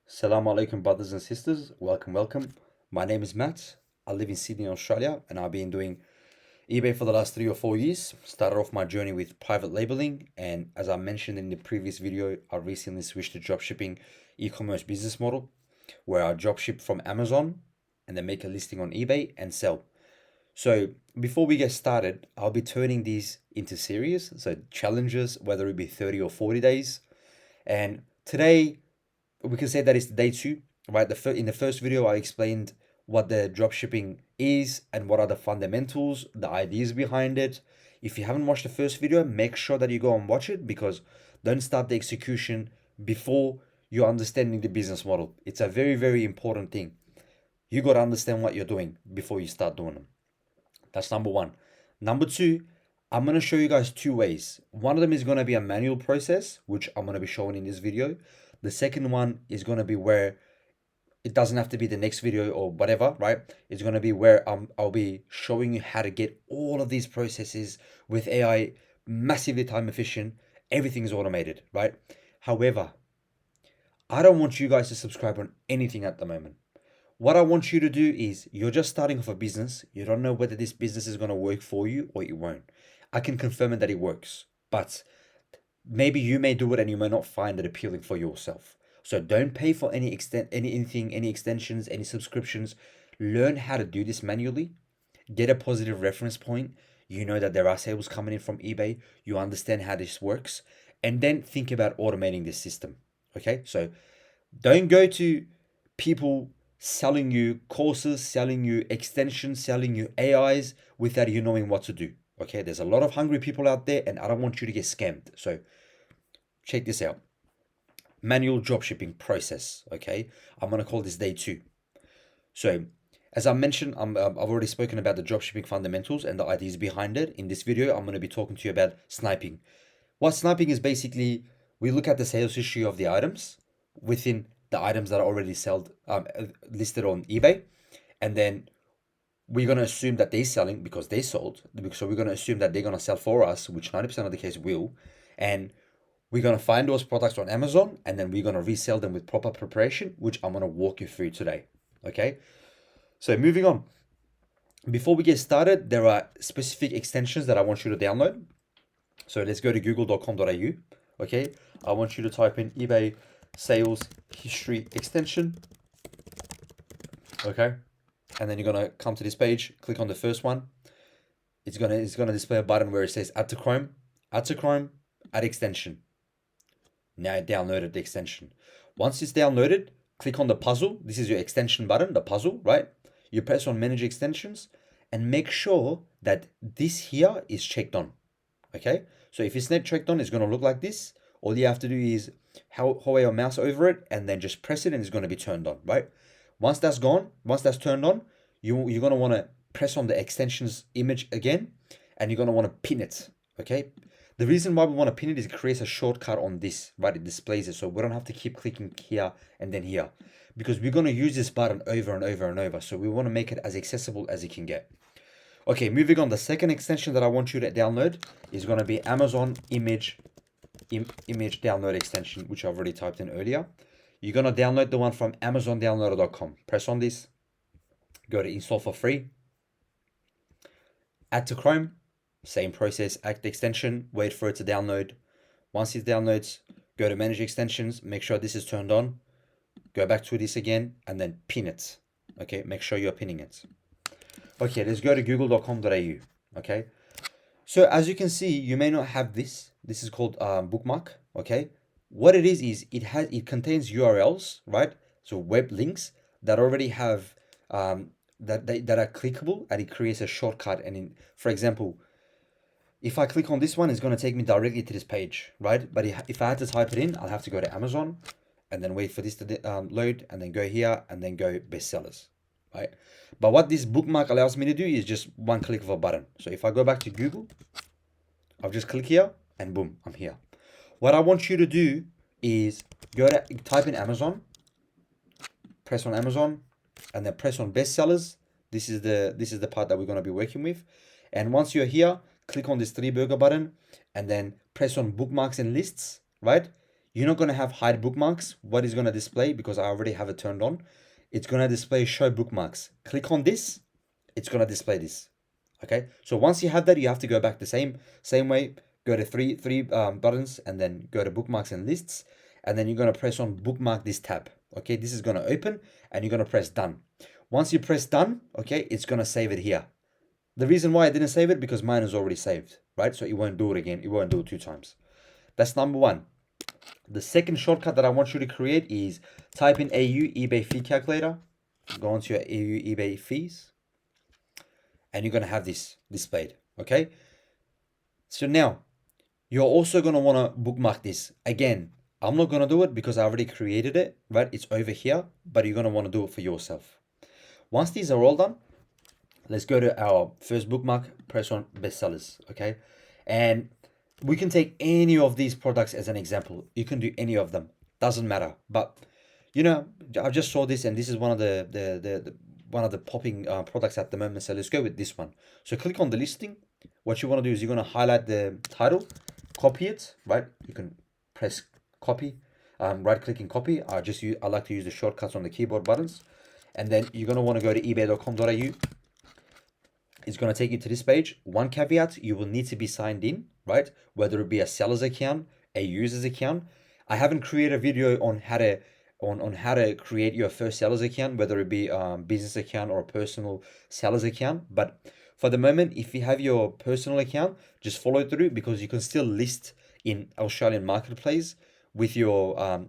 Assalamu alaikum, brothers and sisters. Welcome. My name is Matt. I live in Sydney, Australia, and I've been doing eBay for the last 3 or 4 years. Started off my journey with private labeling, and as I mentioned in the previous video, I recently switched to dropshipping e-commerce business model, where I dropship from Amazon and then make a listing on eBay and sell. So before we get started, I'll be turning these into series, so challenges, whether it be 30 or 40 days. And today we can say that it's day two, right? In the first video, I explained what the dropshipping is and what are the fundamentals, the ideas behind it. If you haven't watched the first video, make sure that you go and watch it, because don't start the execution before you're understanding the business model. It's a very, very important thing. You got to understand what you're doing before you start doing them. That's number one. Number two, I'm going to show you guys two ways. One of them is going to be a manual process, which I'm going to be showing in this video. The second one is going to be where it doesn't have to be the next video or whatever, right? It's going to be where I'll be showing you how to get all of these processes with AI, massively time efficient. Everything's automated, right? However, I don't want you guys to subscribe on anything at the moment. What I want you to do is, you're just starting off a business. You don't know whether this business is going to work for you or it won't. I can confirm it that it works, but maybe you may do it and you may not find it appealing for yourself. So don't pay for any extensions, any subscriptions. Learn how to do this manually. Get a positive reference point. You know that there are sales coming in from eBay. You understand how this works, and then think about automating this system. Okay, so don't go to people selling you courses, selling you extensions, selling you AIs without you knowing what to do. Okay, there's a lot of hungry people out there, and I don't want you to get scammed. So check this out. Manual dropshipping process. Okay, I'm gonna call this day two. So as I mentioned, I've already spoken about the dropshipping fundamentals and the ideas behind it. In this video, I'm going to be talking to you about sniping. What sniping is basically, we look at the sales history of the items within the items that are already listed on eBay, and then we're going to assume that they're selling because they sold. So we're going to assume that they're going to sell for us, which 90% of the case will, and we're going to find those products on Amazon, and then we're going to resell them with proper preparation, which I'm going to walk you through today. Okay, so moving on. Before we get started, there are specific extensions that I want you to download. So let's go to google.com.au. Okay, I want you to type in eBay sales history extension. Okay, and then you're gonna come to this page. Click on the first one. It's gonna display a button where it says add to Chrome, add extension. Now downloaded the extension. Once it's downloaded, click on the puzzle. This is your extension button, the puzzle, right? You press on manage extensions and make sure that this here is checked on. Okay, so if it's not checked on, it's going to look like this. All you have to do is hover your mouse over it and then just press it, and it's going to be turned on, right? Once that's gone, once that's turned on, you're going to want to press on the extensions image again, and you're going to want to pin it. Okay, the reason why we want to pin it is it creates a shortcut on this, right? It displays it, so we don't have to keep clicking here and then here, because we're going to use this button over and over and over. So we want to make it as accessible as it can get. Okay, moving on. The second extension that I want you to download is going to be Amazon image download extension, which I've already typed in earlier. You're going to download the one from amazondownloader.com. Press on this, go to install for free, add to Chrome, same process, add the extension, wait for it to download. Once it downloads, go to manage extensions, make sure this is turned on, go back to this again, and then pin it. Okay, make sure you're pinning it. Okay, let's go to google.com.au. Okay, so as you can see, you may not have this. This is called bookmark. Okay, what it is it contains URLs, right? So web links that already have that are clickable, and it creates a shortcut. And for example, if I click on this one, it's going to take me directly to this page, right? But if I had to type it in, I'll have to go to Amazon and then wait for this to load, and then go here and then go bestsellers, right? But what this bookmark allows me to do is just one click of a button. So if I go back to Google, I'll just click here and boom, I'm here. What I want you to do is type in Amazon, press on Amazon, and then press on bestsellers. This is the part that we're going to be working with. And once you're here, click on this three burger button and then press on bookmarks and lists, right? you're not going to have hide bookmarks. What is going to display, because I already have it turned on, it's going to display show bookmarks. Click on this, it's going to display this. Okay, so once you have that, you have to go back the same way. Go to three buttons and then go to bookmarks and lists, and then you're going to press on bookmark this tab. Okay, this is going to open and you're going to press done. Once you press done, okay, it's going to save it here. The reason why I didn't save it, because mine is already saved, right? So it won't do it again. It won't do it 2 times. That's number one. The second shortcut that I want you to create is type in AU eBay fee calculator. Go onto your AU eBay fees, and you're going to have this displayed. Okay. So now you're also going to want to bookmark this. Again, I'm not going to do it because I already created it, right? It's over here, but you're going to want to do it for yourself. Once these are all done, let's go to our first bookmark, press on bestsellers, okay? And we can take any of these products as an example. You can do any of them, doesn't matter. But you know, I just saw this, and this is one of the popping products at the moment. So let's go with this one. So click on the listing. What you want to do is you're going to highlight the title, copy it, right? You can press copy, right click and copy. I like to use the shortcuts on the keyboard buttons. And then you're going to want to go to ebay.com.au. It's going to take you to this page. One caveat, you will need to be signed in, right? Whether it be a seller's account, a user's account. I haven't created a video on how to create your first seller's account, whether it be business account or a personal seller's account. But for the moment, if you have your personal account, just follow through, because you can still list in Australian marketplace with your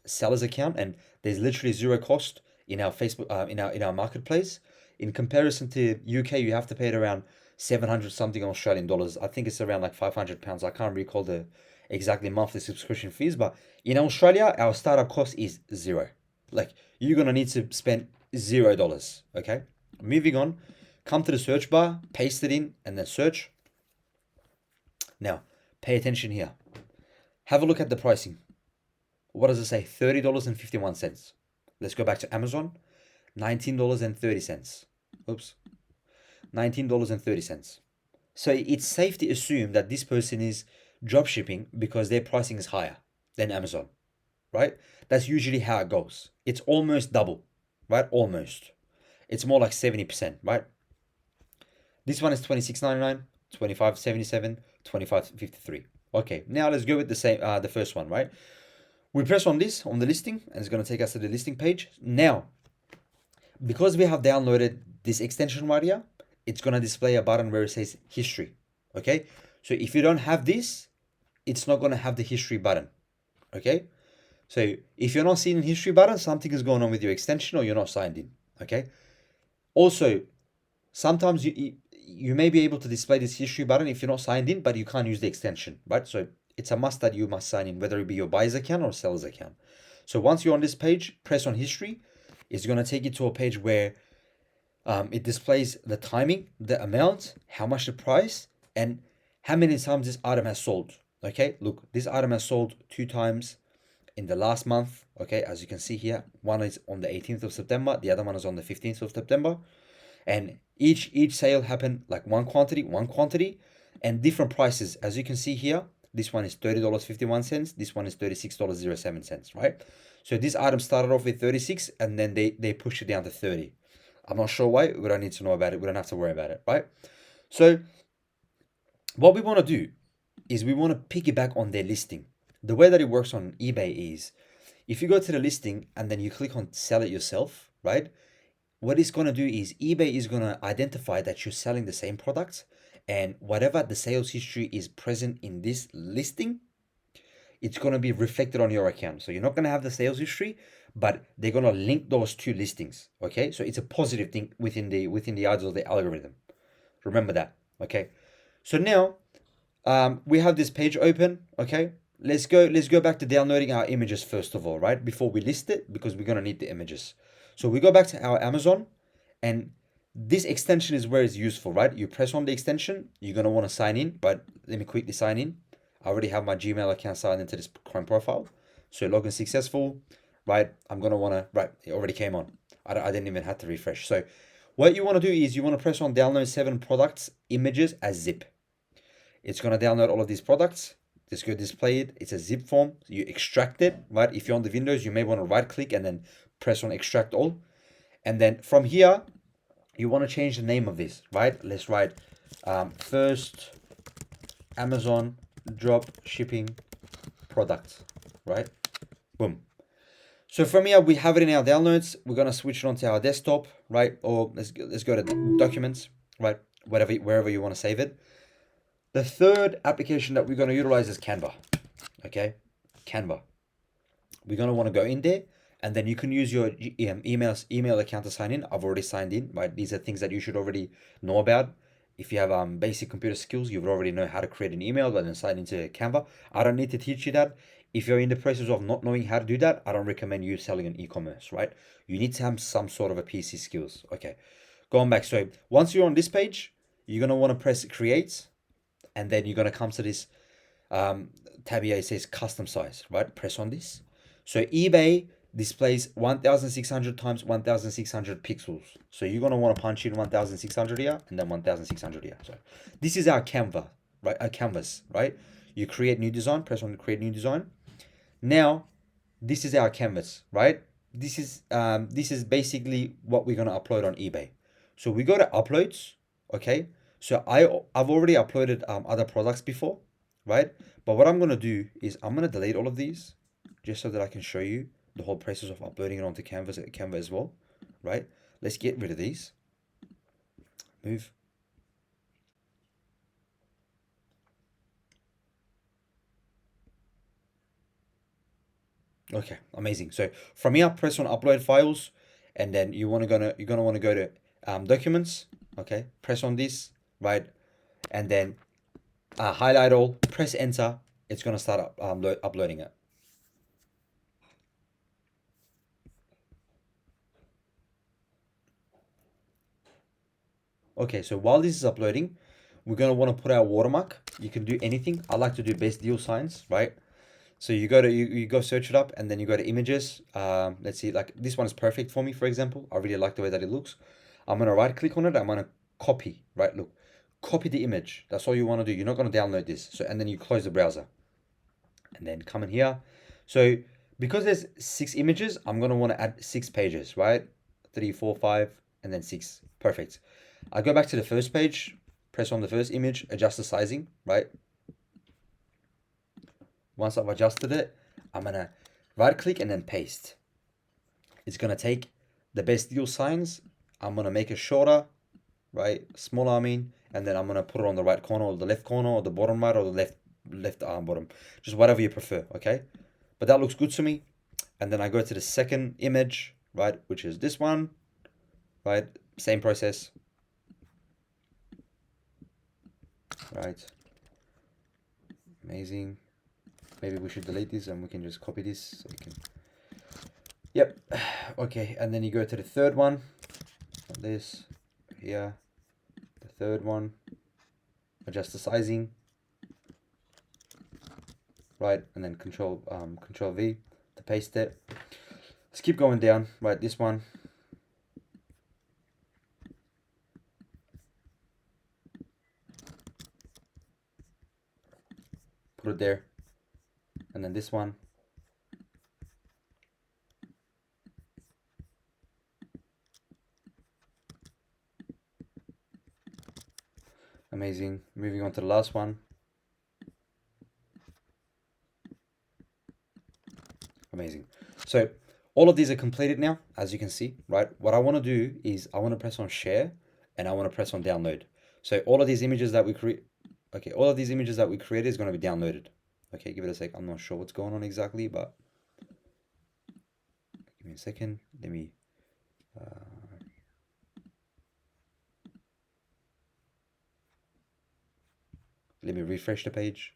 seller's account, and there's literally zero cost in our Facebook in our marketplace. In comparison to UK, you have to pay it around 700 something Australian dollars. I think it's around like £500. I can't recall the exactly monthly subscription fees, but in Australia, our startup cost is zero. Like, you're gonna need to spend $0. Okay, moving on. Come to the search bar, paste it in, and then search. Now, pay attention here. Have a look at the pricing. What does it say? $30.51. Let's go back to Amazon. $19.30. Oops. $19.30. So it's safe to assume that this person is dropshipping because their pricing is higher than Amazon, right? That's usually how it goes. It's almost double, right? Almost. It's more like 70%, right? This one is $26.99, $25.77, $25.53. Okay, now let's go with the first one, right? We press on this on the listing, and it's going to take us to the listing page. Now, because we have downloaded this extension right here, it's going to display a button where it says history. Okay, so if you don't have this, it's not going to have the history button. Okay, so if you're not seeing the history button, something is going on with your extension, or you're not signed in. Okay, also, sometimes you may be able to display this history button if you're not signed in, but you can't use the extension, right? So it's a must that you must sign in, whether it be your buyer's account or seller's account. So once you're on this page, press on history. It's going to take you to a page where it displays the timing, the amount, how much the price, and how many times this item has sold. Okay, look, this item has sold 2 times in the last month. Okay, as you can see here, one is on the 18th of September, the other one is on the 15th of September. And each sale happened like one quantity, and different prices. As you can see here, this one is $30.51. This one is $36.07, right? So this item started off with 36, and then they pushed it down to 30. I'm not sure why. We don't need to know about it. We don't have to worry about it, right? So what we want to do is we want to piggyback on their listing. The way that it works on eBay is, if you go to the listing and then you click on sell it yourself, right? What it's going to do is eBay is going to identify that you're selling the same product, and whatever the sales history is present in this listing, it's going to be reflected on your account. So you're not going to have the sales history, but they're going to link those 2 listings. Okay, so it's a positive thing within the eyes of the algorithm. Remember that. Okay, so now we have this page open. Okay, let's go back to downloading our images first of all, right? Before we list it, because we're going to need the images. So we go back to our Amazon, and this extension is where it's useful, right? You press on the extension, you're going to want to sign in, but let me quickly sign in. I already have my Gmail account signed into this Chrome profile. So login successful, right? I'm going to want to, right, it already came on. I didn't even have to refresh. So what you want to do is you want to press on download 7 products images as zip. It's going to download all of these products. Just go display it. It's a zip form. You extract it, right? If you're on the Windows, you may want to right click and then press on extract all. And then from here, you want to change the name of this, right? Let's write first Amazon drop shipping product, right? Boom. So from here, we have it in our downloads. We're gonna switch it onto our desktop, right? Or let's go to documents, right? Wherever you want to save it. The third application that we're gonna utilize is Canva. Okay, Canva. We're gonna want to go in there, and then you can use your email account to sign in. I've already signed in, right? These are things that you should already know about. If you have basic computer skills, you would already know how to create an email and then sign into Canva. I don't need to teach you that. If you're in the process of not knowing how to do that, I don't recommend you selling an e-commerce, right? You need to have some sort of a PC skills. Okay, going back. So once you're on this page, you're gonna want to press create, and then you're gonna come to this tab here. It says custom size, right? Press on this. So eBay displays 1600 times 1600 pixels. So you're gonna want to punch in 1600 here and then 1600 here. So this is our Canva, right? Our canvas, right? You create new design, press on create new design. Now, this is our canvas, right? This is basically what we're gonna upload on eBay. So we go to uploads, okay? So I've already uploaded other products before, right? But what I'm gonna do is I'm gonna delete all of these just so that I can show you the whole process of uploading it onto Canva as well, right? Let's get rid of these. Move. Okay, amazing. So from here, press on upload files, and then you're gonna want to go to documents. Okay, press on this, right, and then highlight all. Press enter. It's gonna start uploading it. Okay, so while this is uploading, we're gonna want to put our watermark. You can do anything. I like to do best deal signs, right? So you go to you go search it up, and then you go to images. Let's see, like this one is perfect for me, for example. I really like the way that it looks. I'm gonna right click on it. I'm gonna copy, right? Look, copy the image. That's all you want to do. You're not gonna download this. So and then you close the browser, and then come in here. So because there's 6 images, I'm gonna want to add 6 pages, right? 3, 4, 5, and then 6. Perfect. I go back to the first page, press on the first image, adjust the sizing, right? Once I've adjusted it, I'm gonna right click and then paste. It's gonna take the best deal signs. I'm gonna make it shorter, right? Smaller, I mean, and then I'm gonna put it on the right corner or the left corner or the bottom right or the left arm bottom, just whatever you prefer, okay? But that looks good to me. And then I go to the second image, right, which is this one, right? Same process, right? Amazing. Maybe we should delete this and we can just copy this so we can. Yep. Okay, and then you go to the third one. This here, the third one. Adjust the sizing. Right, and then control V to paste it. Let's keep going down. Right, this one. Put it there. And then this one. Amazing. Moving on to the last one. Amazing. So all of these are completed now, as you can see, right? What I want to do is I want to press on share and I want to press on download. So all of these images that we create, okay, all of these images that we created is going to be downloaded. Okay, give it a sec. I'm not sure what's going on exactly, but give me a second. Let me refresh the page.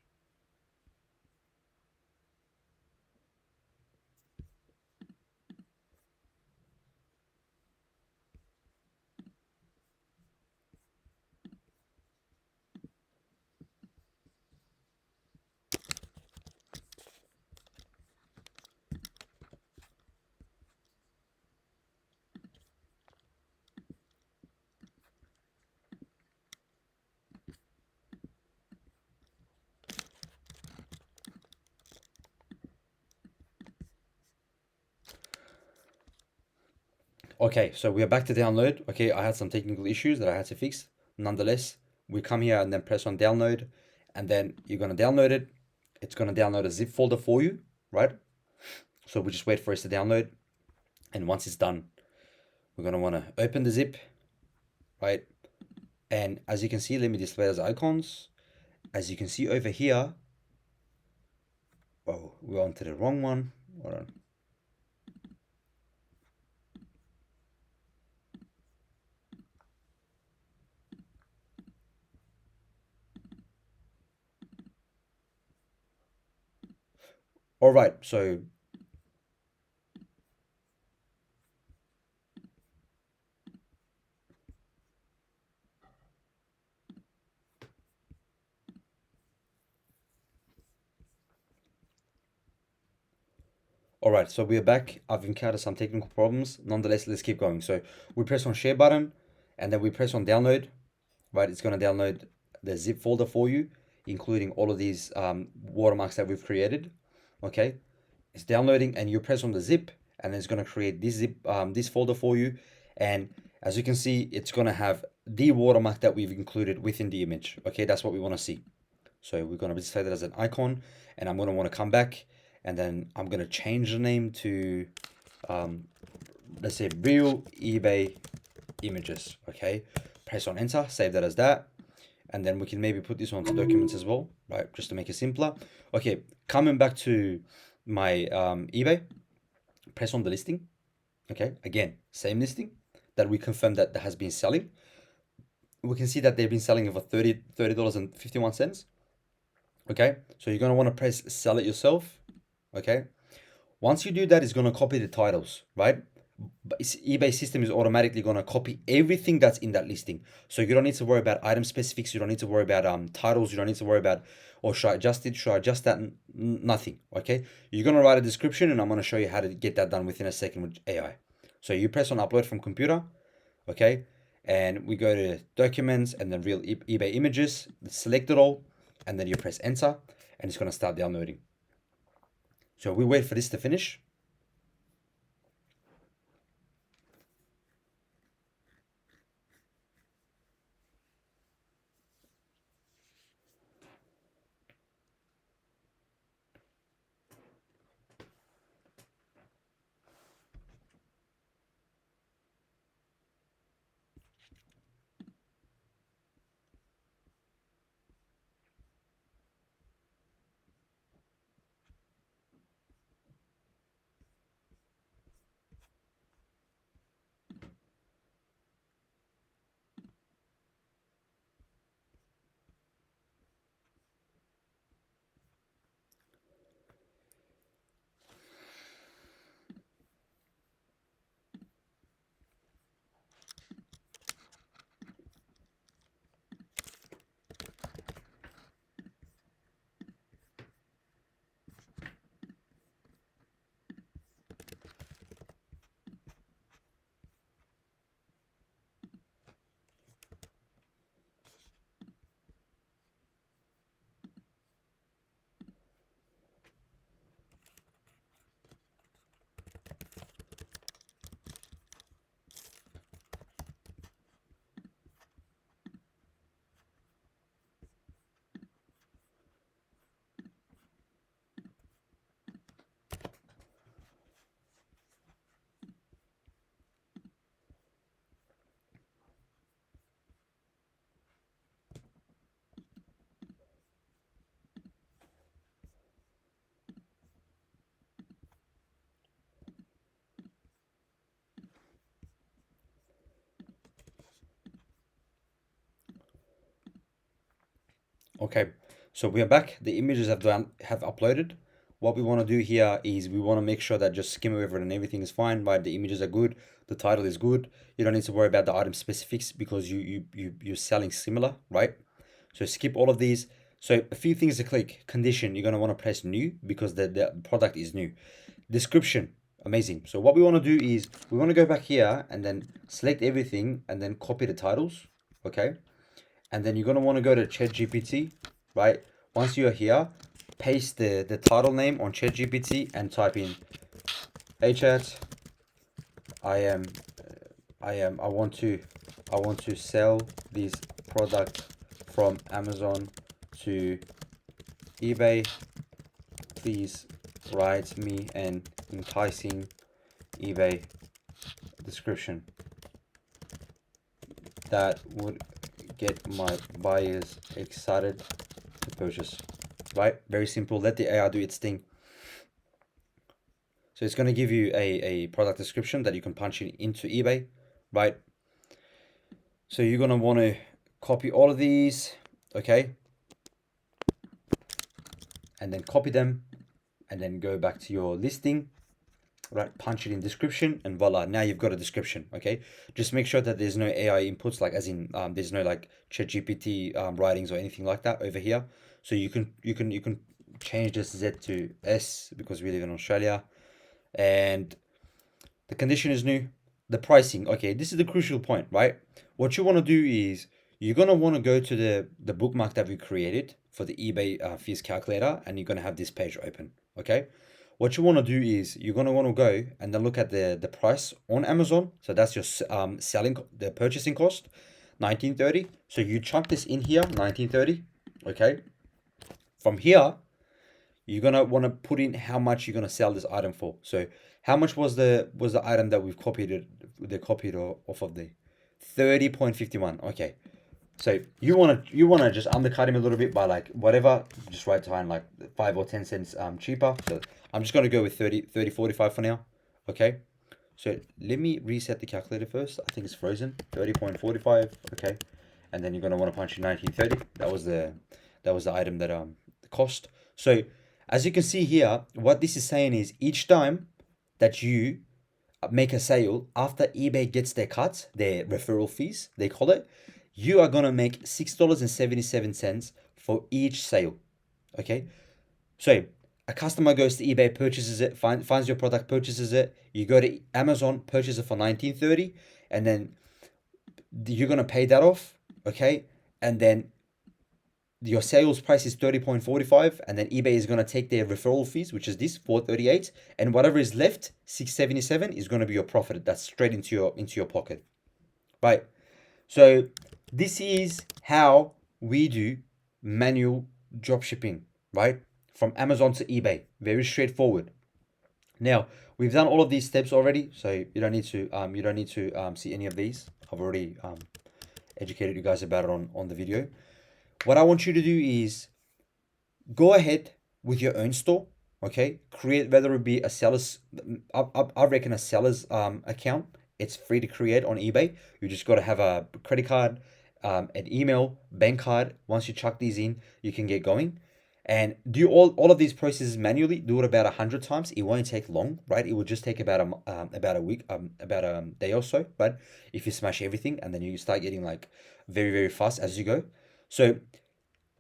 Okay, so we are back to download. Okay, I had some technical issues that I had to fix. Nonetheless, we come here and then press on download, and then you're gonna download it. It's gonna download a zip folder for you, right? So we just wait for it to download, and once it's done, we're gonna wanna open the zip, right? And as you can see, let me display those icons. As you can see over here, oh, we're onto the wrong one. Hold on. All right, so all right, so we are back. I've encountered some technical problems. Nonetheless, let's keep going. So we press on share button, and then we press on download, right? It's going to download the zip folder for you, including all of these watermarks that we've created. Okay, it's downloading, and you press on the zip, and it's going to create this zip, this folder for you. And as you can see, it's going to have the watermark that we've included within the image. Okay, that's what we want to see. So we're going to display that as an icon, and I'm going to want to come back, and then I'm going to change the name to, let's say, real eBay images. Okay, press on enter, save that as that, and then we can maybe put this onto documents as well, right? Just to make it simpler. Okay, coming back to my eBay, press on the listing. Okay, again, same listing that we confirmed that has been selling. We can see that they've been selling it for $30.51. Okay, so you're going to want to press sell it yourself. Okay, once you do that, it's going to copy the titles, right? But eBay system is automatically going to copy everything that's in that listing. So you don't need to worry about item specifics. You don't need to worry about titles. You don't need to worry about, or should I adjust it? Should I adjust that? Nothing. Okay, you're going to write a description, and I'm going to show you how to get that done within a second with AI. So you press on upload from computer. Okay, and we go to documents and then real eBay images, select it all, and then you press enter, and it's going to start downloading. So we wait for this to finish. Okay, so we are back. The images have uploaded. What we want to do here is we want to make sure that just skim over it and everything is fine, right? The images are good, the title is good. You don't need to worry about the item specifics because you're selling similar, right? So skip all of these. So a few things to click. Condition, you're gonna want to press new because the product is new. Description, amazing. So what we want to do is we want to go back here and then select everything and then copy the titles, okay? And then you're going to want to go to ChatGPT, right? Once you're here, paste the title name on ChatGPT and type in, "Hey chat, I am I want to sell this product from Amazon to eBay. Please write me an enticing eBay description that would get my buyers excited to purchase. Right? Very simple. Let the AI do its thing. So it's going to give you a product description that you can punch into eBay, right? So you're going to want to copy all of these, okay? And then copy them and then go back to your listing, right? Punch it in description and voila, now you've got a description, okay? Just make sure that there's no AI inputs, like as in there's no like ChatGPT writings or anything like that over here. So you can change this Z to S because we live in Australia. And the condition is new. The pricing, okay, this is the crucial point, right? What you want to do is you're going to want to go to the bookmark that we created for the eBay fees calculator, and you're going to have this page open, okay? What you want to do is you're going to want to go and then look at the price on Amazon. So that's your the purchasing cost, 1930. So you chuck this in here, 1930, okay? From here, you're gonna want to put in how much you're gonna sell this item for. So how much was the item that we've copied off of the 30.51. Okay. So you wanna just undercut him a little bit by like whatever, just right to like 5 or 10 cents cheaper. So I'm just gonna go with 30.45 for now. Okay. So let me reset the calculator first. I think it's frozen. 30.45. Okay. And then you're gonna want to punch in 1930. That was the item that cost. So as you can see here, what this is saying is each time that you make a sale after eBay gets their cut, their referral fees, they call it, you are going to make $6.77 for each sale. Okay. So a customer goes to eBay, purchases it, finds your product, purchases it. You go to Amazon, purchase it for $19.30, and then you're going to pay that off. Okay. And then your sales price is 30.45, and then eBay is going to take their referral fees, which is this 438, and whatever is left, 677, is going to be your profit. That's straight into your pocket, right? So this is how we do manual drop shipping, right? From Amazon to eBay. Very straightforward. Now we've done all of these steps already, so you don't need to see any of these. I've already educated you guys about it on the video. What I want you to do is go ahead with your own store, okay? Create, whether it be a seller's, I reckon a seller's account. It's free to create on eBay. You just got to have a credit card, an email, bank card. Once you chuck these in, you can get going. And do all of these processes manually. Do it about 100 times. It won't take long, right? It will just take about a week, about a day or so. But if you smash everything, and then you start getting like very, very fast as you go. So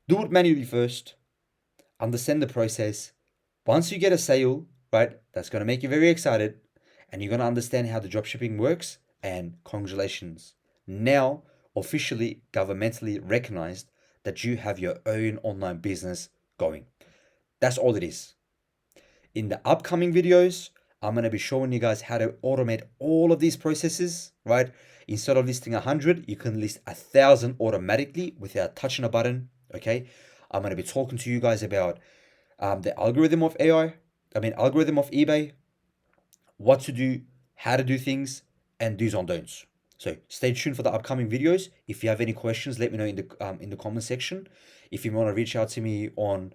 do it manually first. Understand the process. Once you get a sale, right, that's going to make you very excited, and you're going to understand how the dropshipping works. And congratulations. Now, officially, governmentally recognized that you have your own online business going. That's all it is. In the upcoming videos, I'm going to be showing you guys how to automate all of these processes, right? Instead of listing 100, you can list 1,000 automatically without touching a button, okay? I'm going to be talking to you guys about the algorithm of algorithm of eBay, what to do, how to do things, and do's and don'ts. So stay tuned for the upcoming videos. If you have any questions, let me know in the comment section. If you want to reach out to me on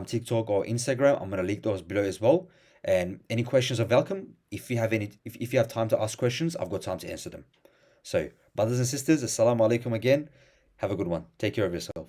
TikTok or Instagram, I'm going to link those below as well. And any questions are welcome. If you have time to ask questions, I've got time to answer them. So brothers and sisters, assalamu alaikum again. Have a good one. Take care of yourself.